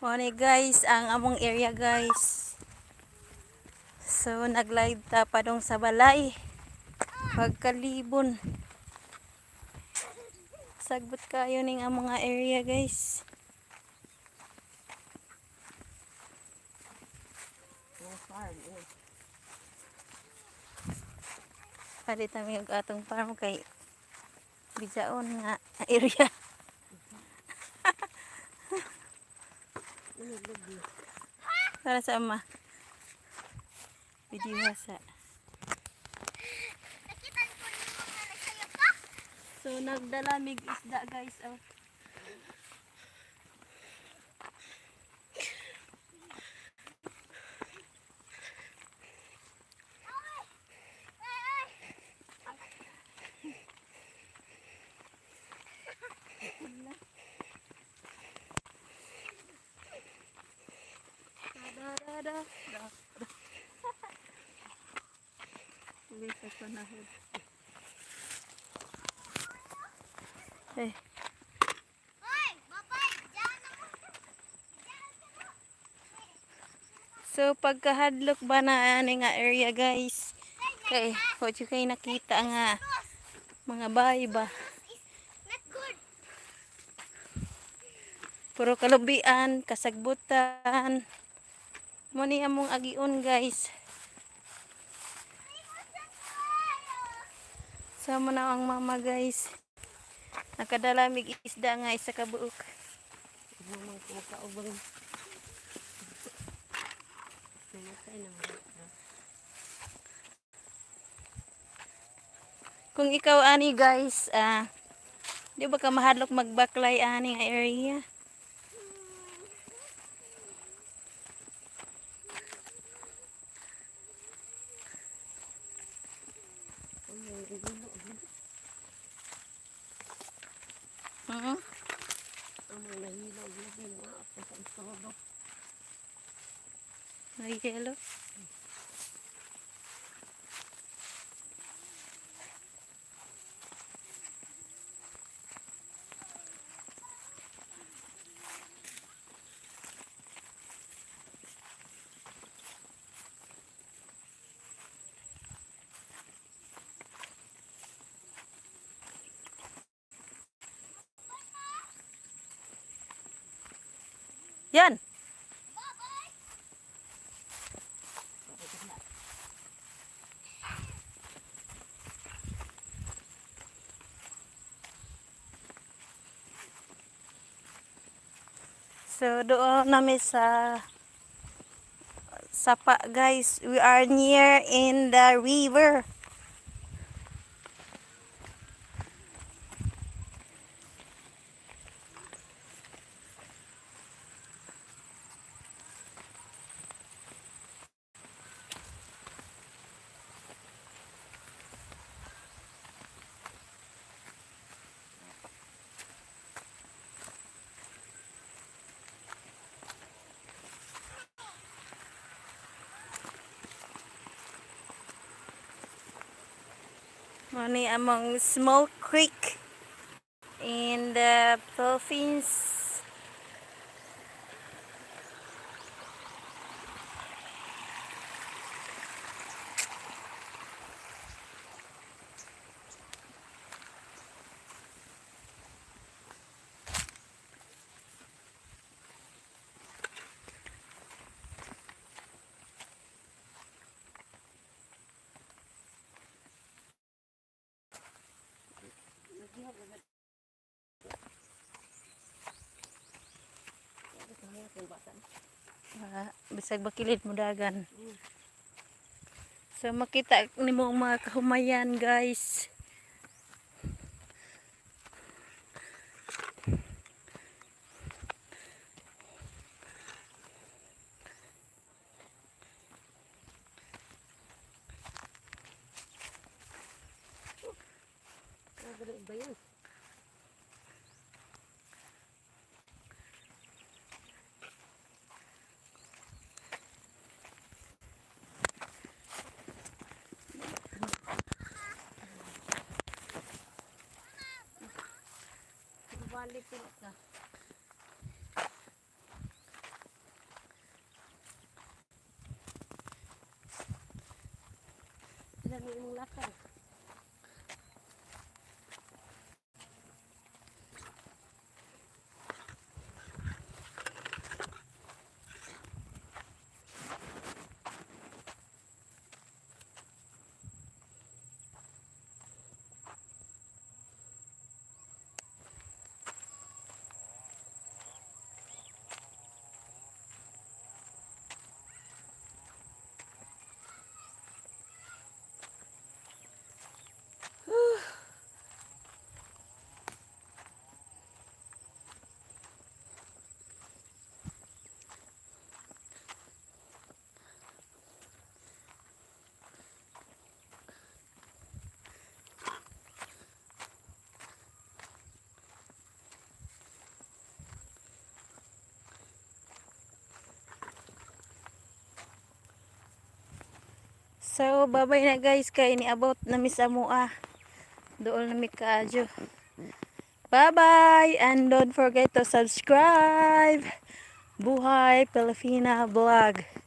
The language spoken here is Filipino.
Mo guys, ang among area guys. So naglive ta padong sa balay. Pagkalibon. Sagbot kayo ning among nga area guys. Palit kami og atong farm kay bijaon nga area. Para sa ama. Video sa. So nagdala mig isda guys. Oh. Bisa panahon. Eh. So pagkahadlok ba na ani nga area guys. Kay what you kay nakita nga mga bahay ba. Puro kalubian, kasagbutan. Mo ni among agion guys. Sama na ang mama guys. Nakadala mig isda nga isa ka buok. Kung ikaw ani guys, di ba ka mahadlok magbaklay ani nga area? Nagigelo. Yan. So doon namin sa Sapa guys. We are near in the river. Money among small creek in the Philippines. Bisag bakilid mo dagan. So makita nimo ang mga kahumayan guys. Balik ka. gani imong lakad. So, babay na guys, kay niabot na mi sa mua. Doon na mi kaadyo. Bye-bye! And don't forget to subscribe! Buhay Pilipina Vlog!